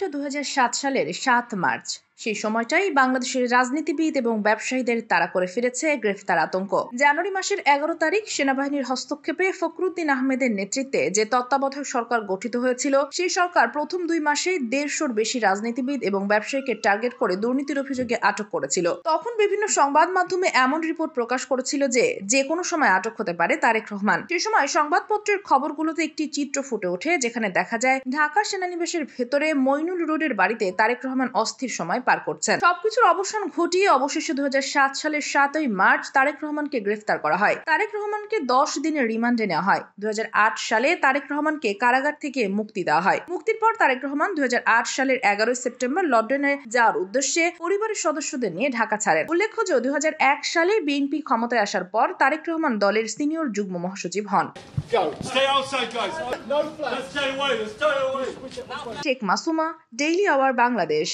তারিখটা ২০০৭ সালের ৭ মার্চ। সেই সময়টাই বাংলাদেশের রাজনীতিবিদ এবং ব্যবসায়ীদের তাড়া করে ফিরেছে গ্রেফতার আতঙ্ক। জানুয়ারি মাসের ১১ তারিখ সেনাবাহিনীর হস্তক্ষেপে ফখরুদ্দিন আহমেদের নেতৃত্বে যে তত্ত্বাবধায়ক সরকার গঠিত হয়েছিল, সেই সরকার প্রথম ২ মাসেই ১৫০র বেশি রাজনীতিবিদ এবং ব্যবসায়ীকে টার্গেট করে দুর্নীতির অভিযোগে আটক করেছিল। তখন বিভিন্ন সংবাদ মাধ্যমে এমন রিপোর্ট প্রকাশ করেছিল যে কোনো সময় আটক হতে পারে তারেক রহমান। সে সময় সংবাদপত্রের খবরগুলোতে একটি চিত্র ফুটে ওঠে, যেখানে দেখা যায় ঢাকা সেনানিবাসের ভেতরে মইনুল রোডের বাড়িতে তারেক রহমান অস্থির সময় পার করছেন। সবকিছুর অবসান ঘটিয়ে অবশেষে ২০০৭ সালের ৭ই মার্চ তারেক রহমানকে গ্রেফতার করা হয়। তারেক রহমানকে ১০ দিনের রিমান্ডে নেওয়া হয়। ২০০৮ সালে তারেক রহমানকে কারাগার থেকে মুক্তি দেওয়া হয়। মুক্তির পর তারেক রহমান ২০০৮ সালের ১১ সেপ্টেম্বর লন্ডনে যাওয়ার উদ্দেশ্যে পরিবারের সদস্যদের নিয়ে ঢাকা ছাড়েন। উল্লেখ্য যে ২০০১ সালে বিএনপি ক্ষমতায় আসার পর তারেক রহমান দলের সিনিয়র যুগ্ম মহাসচিব হন। Sheikh Masuma, daily hour, Bangladesh.